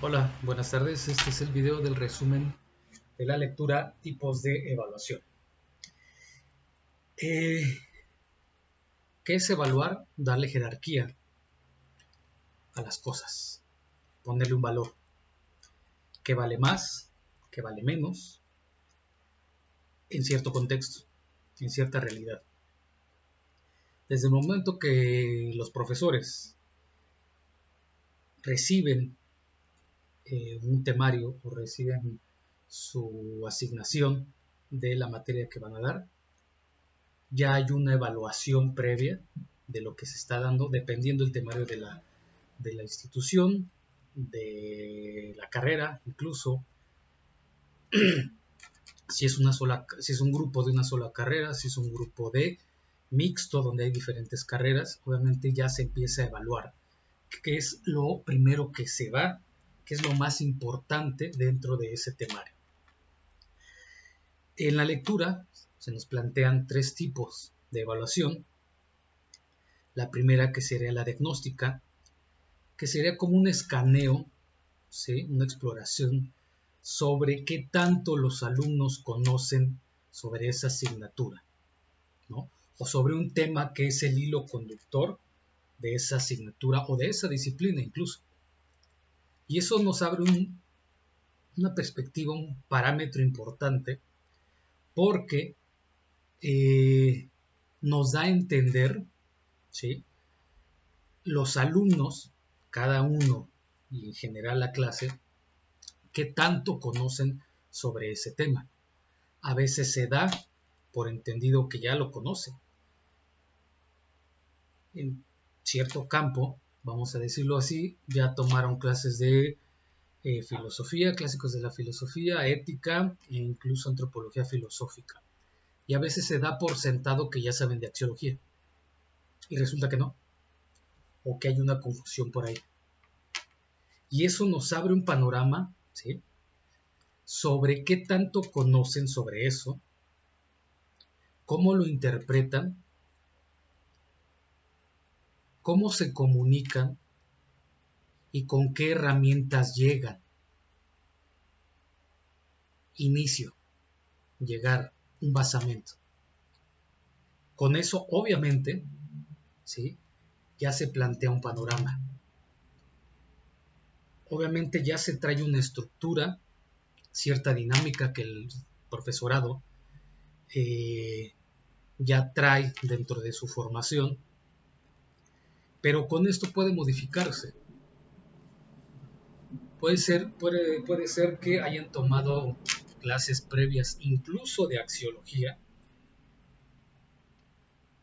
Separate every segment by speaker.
Speaker 1: Hola, buenas tardes. Este es el video del resumen de la lectura tipos de evaluación. ¿Qué es evaluar? Darle jerarquía a las cosas, ponerle un valor. ¿Qué vale más? ¿Qué vale menos? En cierto contexto, en cierta realidad. Desde el momento que los profesores reciben un temario o reciben su asignación de la materia que van a dar, ya hay una evaluación previa de lo que se está dando, dependiendo del temario de la institución, de la carrera, incluso si es un grupo de una sola carrera, si es un grupo de mixto donde hay diferentes carreras, obviamente ya se empieza a evaluar qué es lo primero que se va, qué es lo más importante dentro de ese temario. En la lectura se nos plantean tres tipos de evaluación. La primera, que sería la diagnóstica, que sería como un escaneo, ¿sí? Una exploración sobre qué tanto los alumnos conocen sobre esa asignatura, ¿no? O sobre un tema que es el hilo conductor de esa asignatura o de esa disciplina incluso. Y eso nos abre una perspectiva, un parámetro importante, porque nos da a entender, ¿sí? Los alumnos, cada uno y en general la clase, qué tanto conocen sobre ese tema. A veces se da por entendido que ya lo conocen. En cierto campo, vamos a decirlo así, ya tomaron clases de filosofía, clásicos de la filosofía, ética e incluso antropología filosófica. Y a veces se da por sentado que ya saben de axiología. Y resulta que no. O que hay una confusión por ahí. Y eso nos abre un panorama, ¿sí?, sobre qué tanto conocen sobre eso, cómo lo interpretan, cómo se comunican y con qué herramientas llegan. Inicio, llegar, un basamento. Con eso, obviamente, ¿sí?, ya se plantea un panorama. Obviamente ya se trae una estructura, cierta dinámica que el profesorado ya trae dentro de su formación, pero con esto puede modificarse. Puede ser que hayan tomado clases previas incluso de axiología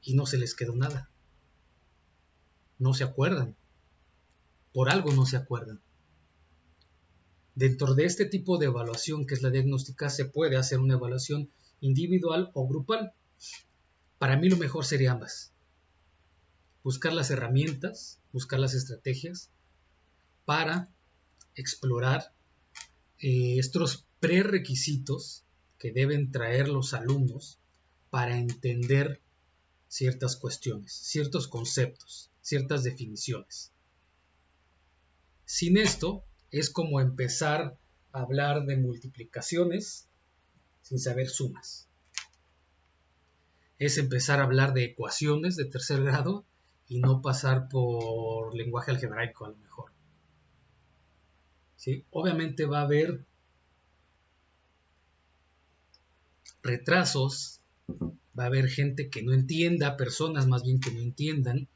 Speaker 1: y no se les quedó nada. No se acuerdan. Por algo no se acuerdan. Dentro de este tipo de evaluación, que es la diagnóstica, se puede hacer una evaluación individual o grupal. Para mí lo mejor sería ambas. Buscar las herramientas, buscar las estrategias para explorar estos prerequisitos que deben traer los alumnos para entender ciertas cuestiones, ciertos conceptos, ciertas definiciones. Sin esto, es como empezar a hablar de multiplicaciones sin saber sumas. Es empezar a hablar de ecuaciones de tercer grado y no pasar por lenguaje algebraico a lo mejor. ¿Sí? Obviamente va a haber retrasos, va a haber gente que no entienda, personas más bien que no entiendan,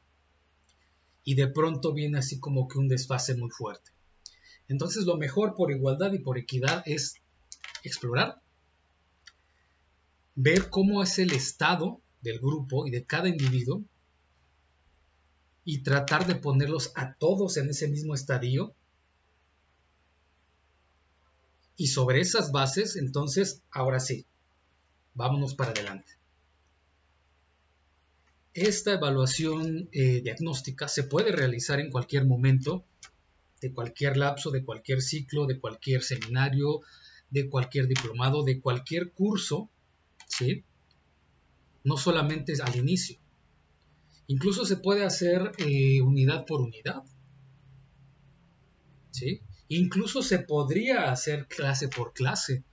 Speaker 1: y de pronto viene así como que un desfase muy fuerte. Entonces lo mejor por igualdad y por equidad es explorar, ver cómo es el estado del grupo y de cada individuo y tratar de ponerlos a todos en ese mismo estadio, y sobre esas bases, entonces, ahora sí, vámonos para adelante. Esta evaluación diagnóstica se puede realizar en cualquier momento, de cualquier lapso, de cualquier ciclo, de cualquier seminario, de cualquier diplomado, de cualquier curso, ¿sí? No solamente al inicio. Incluso se puede hacer unidad por unidad, ¿sí? Incluso se podría hacer clase por clase,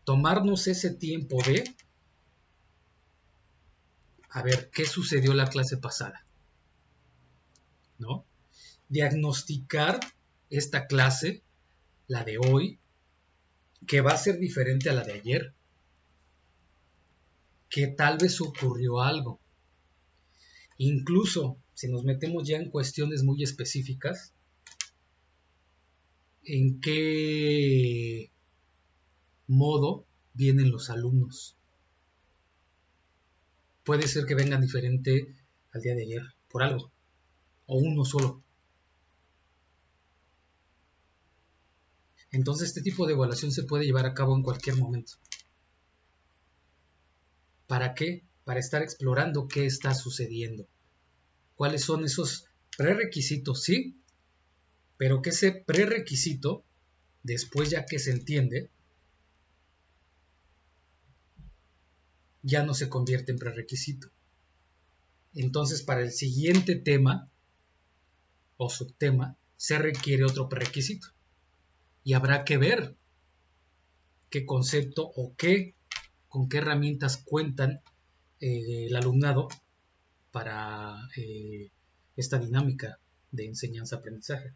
Speaker 1: tomarnos ese tiempo de, a ver, ¿qué sucedió la clase pasada? ¿No? Diagnosticar esta clase, la de hoy, que va a ser diferente a la de ayer, que tal vez ocurrió algo. Incluso, si nos metemos ya en cuestiones muy específicas, ¿en qué modo vienen los alumnos? Puede ser que vengan diferente al día de ayer, por algo, o uno solo. Entonces, este tipo de evaluación se puede llevar a cabo en cualquier momento. ¿Para qué? Para estar explorando qué está sucediendo. ¿Cuáles son esos prerequisitos? Sí, pero que ese prerequisito, después ya que se entiende, ya no se convierte en prerequisito. Entonces, para el siguiente tema o subtema, se requiere otro prerequisito. Y habrá que ver qué concepto o con qué herramientas cuentan el alumnado para esta dinámica de enseñanza-aprendizaje.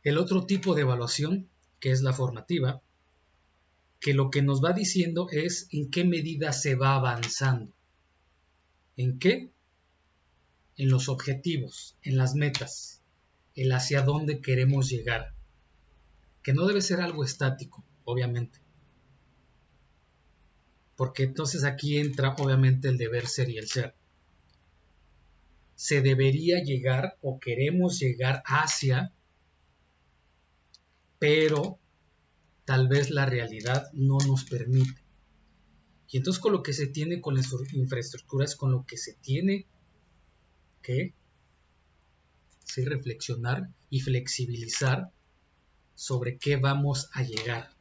Speaker 1: El otro tipo de evaluación, que es la formativa, que lo que nos va diciendo es en qué medida se va avanzando. ¿En qué? En los objetivos, en las metas, el hacia dónde queremos llegar, que no debe ser algo estático, obviamente, porque entonces aquí entra obviamente el deber ser y el ser. Se debería llegar o queremos llegar hacia, pero tal vez la realidad no nos permite. Y entonces con lo que se tiene con las infraestructuras, con lo que se tiene que sí, reflexionar y flexibilizar sobre qué vamos a llegar.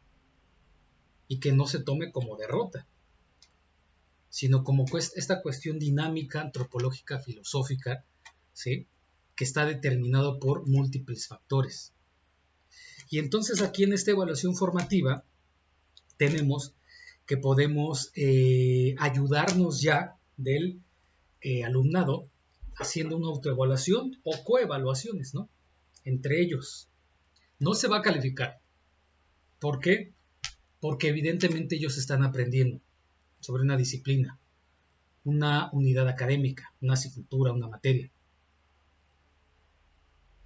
Speaker 1: Y que no se tome como derrota, sino como esta cuestión dinámica, antropológica, filosófica, ¿sí? Que está determinado por múltiples factores. Y entonces aquí en esta evaluación formativa tenemos que podemos ayudarnos ya del alumnado haciendo una autoevaluación o coevaluaciones, ¿no? Entre ellos. No se va a calificar. ¿Por qué? Porque evidentemente ellos están aprendiendo sobre una disciplina, una unidad académica, una asignatura, una materia.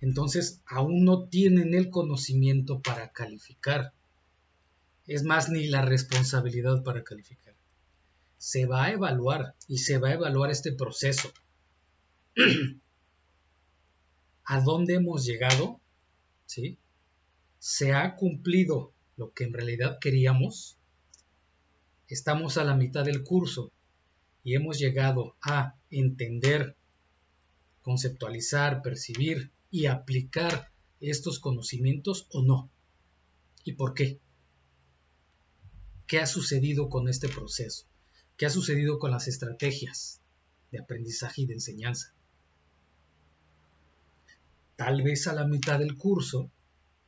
Speaker 1: Entonces, aún no tienen el conocimiento para calificar. Es más, ni la responsabilidad para calificar. Se va a evaluar y se va a evaluar este proceso. ¿A dónde hemos llegado? ¿Sí? ¿Se ha cumplido lo que en realidad queríamos? Estamos a la mitad del curso y hemos llegado a entender, conceptualizar, percibir y aplicar estos conocimientos o no. ¿Y por qué? ¿Qué ha sucedido con este proceso? ¿Qué ha sucedido con las estrategias de aprendizaje y de enseñanza? Tal vez a la mitad del curso,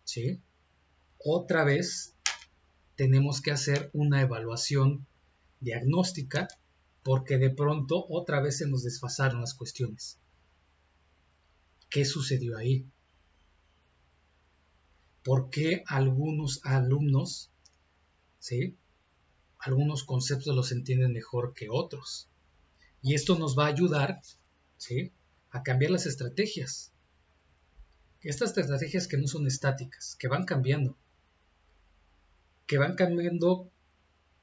Speaker 1: ¿sí? Otra vez tenemos que hacer una evaluación diagnóstica porque de pronto otra vez se nos desfasaron las cuestiones. ¿Qué sucedió ahí? ¿Por qué algunos alumnos, ¿sí? Algunos conceptos los entienden mejor que otros? Y esto nos va a ayudar, ¿sí? A cambiar las estrategias. Estas estrategias que no son estáticas, que van cambiando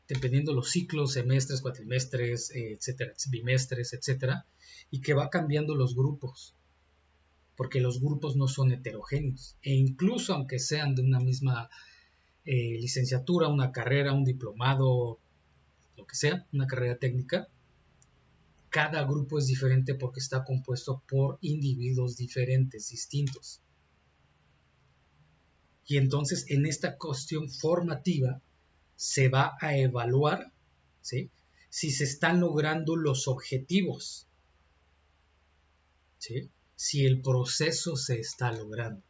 Speaker 1: dependiendo los ciclos, semestres, cuatrimestres, etcétera, bimestres, etcétera, y que va cambiando los grupos, porque los grupos no son heterogéneos, e incluso aunque sean de una misma licenciatura, una carrera, un diplomado, lo que sea, una carrera técnica, cada grupo es diferente porque está compuesto por individuos diferentes, distintos. Y entonces en esta cuestión formativa se va a evaluar, ¿sí? Si se están logrando los objetivos, ¿sí? si el proceso se está logrando.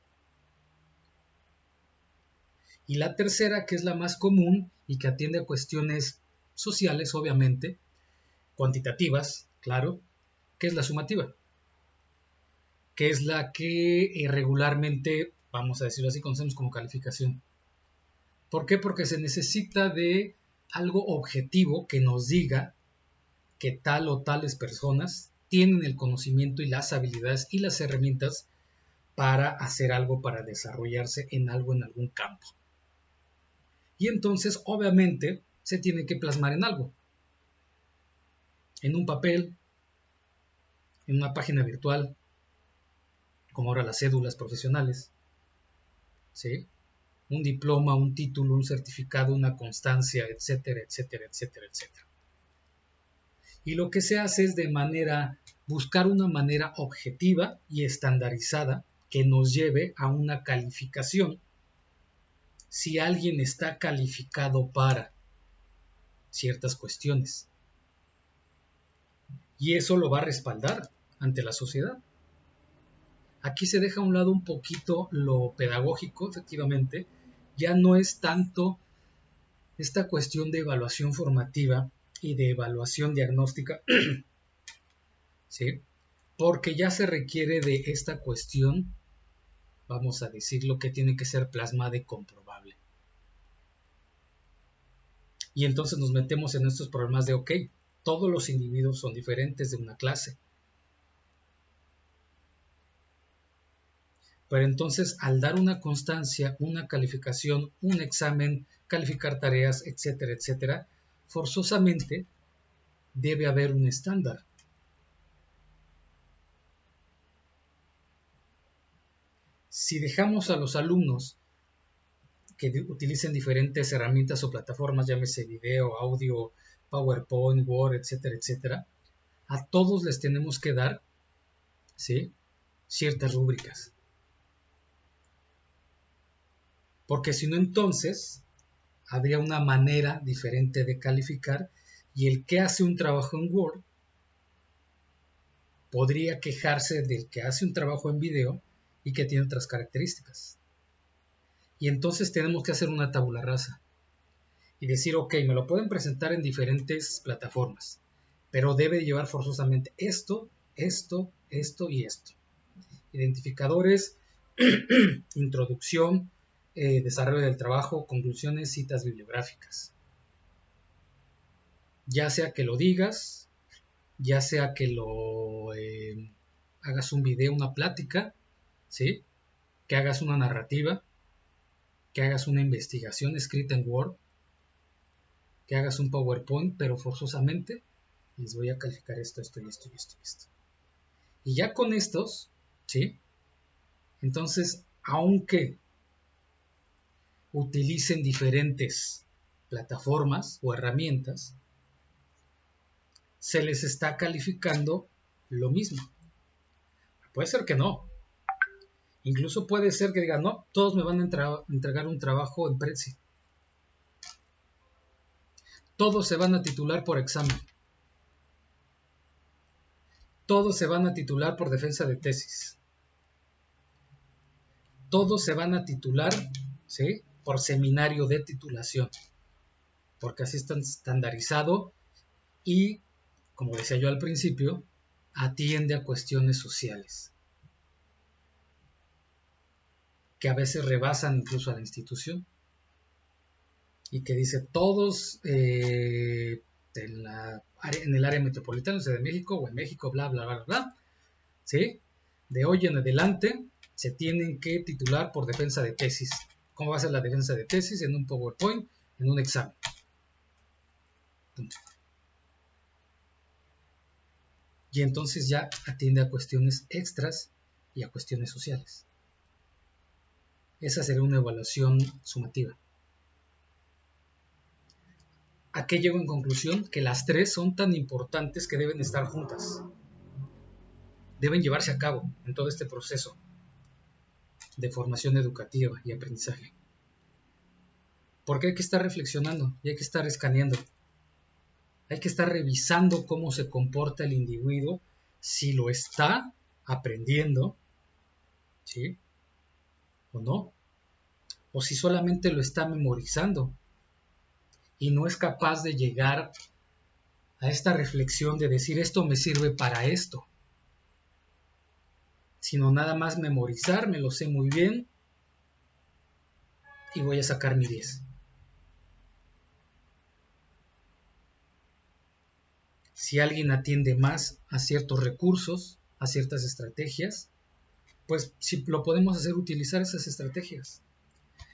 Speaker 1: Y la tercera, que es la más común y que atiende a cuestiones sociales, obviamente, cuantitativas, claro, que es la sumativa, que es la que regularmente, vamos a decirlo así, conocemos como calificación. ¿Por qué? Porque se necesita de algo objetivo que nos diga que tal o tales personas tienen el conocimiento y las habilidades y las herramientas para hacer algo, para desarrollarse en algo, en algún campo. Y entonces, obviamente, se tiene que plasmar en algo. En un papel, en una página virtual, como ahora las cédulas profesionales, ¿sí? Un diploma, un título, un certificado, una constancia, etcétera, etcétera, etcétera, etcétera. Y lo que se hace es buscar una manera objetiva y estandarizada que nos lleve a una calificación. Si alguien está calificado para ciertas cuestiones. Y eso lo va a respaldar ante la sociedad. Aquí se deja a un lado un poquito lo pedagógico, efectivamente. Ya no es tanto esta cuestión de evaluación formativa y de evaluación diagnóstica, ¿sí? Porque ya se requiere de esta cuestión, vamos a decirlo, que tiene que ser plasmada y comprobable. Y entonces nos metemos en estos problemas de, ok, todos los individuos son diferentes de una clase. Pero entonces, al dar una constancia, una calificación, un examen, calificar tareas, etcétera, etcétera, forzosamente debe haber un estándar. Si dejamos a los alumnos que utilicen diferentes herramientas o plataformas, llámese video, audio, PowerPoint, Word, etcétera, etcétera, a todos les tenemos que dar, ¿sí?, ciertas rúbricas. Porque si no, entonces habría una manera diferente de calificar y el que hace un trabajo en Word podría quejarse del que hace un trabajo en video y que tiene otras características. Y entonces tenemos que hacer una tabula rasa y decir, ok, me lo pueden presentar en diferentes plataformas, pero debe llevar forzosamente esto, esto, esto y esto. Identificadores, introducción, desarrollo del trabajo, conclusiones, citas bibliográficas. Ya sea que lo digas, ya sea que lo hagas un video, una plática, ¿sí?, que hagas una narrativa, que hagas una investigación escrita en Word, que hagas un PowerPoint, pero forzosamente les voy a calificar esto, esto y esto y esto y esto. Y ya con estos, ¿sí?, entonces, aunque utilicen diferentes plataformas o herramientas, se les está calificando lo mismo. Puede ser que no. Incluso puede ser que digan, no, todos me van a entregar un trabajo en Prezi. Todos se van a titular por examen. Todos se van a titular por defensa de tesis. Todos se van a titular, ¿sí?, por seminario de titulación. Porque así está estandarizado y, como decía yo al principio, atiende a cuestiones sociales que a veces rebasan incluso a la institución y que dice todos en el área metropolitana, o sea, de México o en México, bla, bla, bla, bla, ¿sí?, de hoy en adelante se tienen que titular por defensa de tesis. ¿Cómo va a ser la defensa de tesis? En un PowerPoint, en un examen. Y entonces ya atiende a cuestiones extras y a cuestiones sociales. Esa sería una evaluación sumativa. ¿A qué llego en conclusión? Que las tres son tan importantes que deben estar juntas. Deben llevarse a cabo en todo este proceso de formación educativa y aprendizaje. Porque hay que estar reflexionando y hay que estar escaneando. Hay que estar revisando cómo se comporta el individuo, si lo está aprendiendo, ¿sí? ¿O no? O si solamente lo está memorizando y no es capaz de llegar a esta reflexión de decir esto me sirve para esto, sino nada más memorizar, me lo sé muy bien y voy a sacar mi 10. Si alguien atiende más a ciertos recursos, a ciertas estrategias, pues si lo podemos hacer utilizar esas estrategias.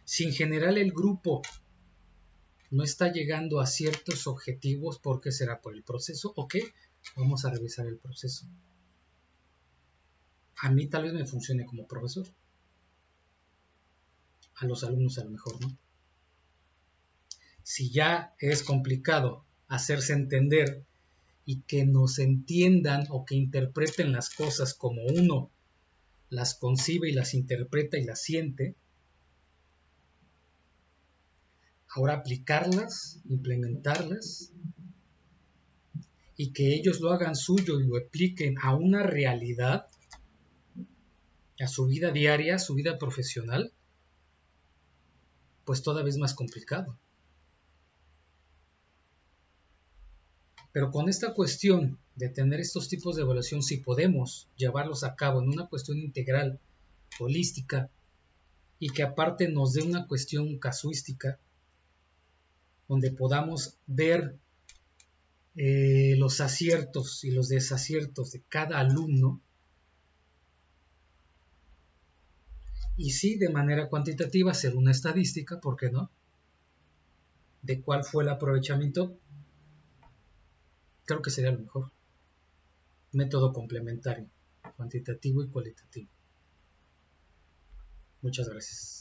Speaker 1: Si en general el grupo no está llegando a ciertos objetivos, ¿por qué será? ¿Por el proceso? ¿O qué? Vamos a revisar el proceso. A mí tal vez me funcione como profesor. A los alumnos a lo mejor no. Si ya es complicado hacerse entender y que nos entiendan o que interpreten las cosas como uno las concibe y las interpreta y las siente, ahora aplicarlas, implementarlas y que ellos lo hagan suyo y lo apliquen a una realidad, a su vida diaria, a su vida profesional, pues todavía es más complicado. Pero con esta cuestión de tener estos tipos de evaluación, si podemos llevarlos a cabo en una cuestión integral, holística, y que aparte nos dé una cuestión casuística, donde podamos ver los aciertos y los desaciertos de cada alumno, y sí, de manera cuantitativa, hacer una estadística, ¿por qué no? De cuál fue el aprovechamiento, creo que sería lo mejor. Método complementario, cuantitativo y cualitativo. Muchas gracias.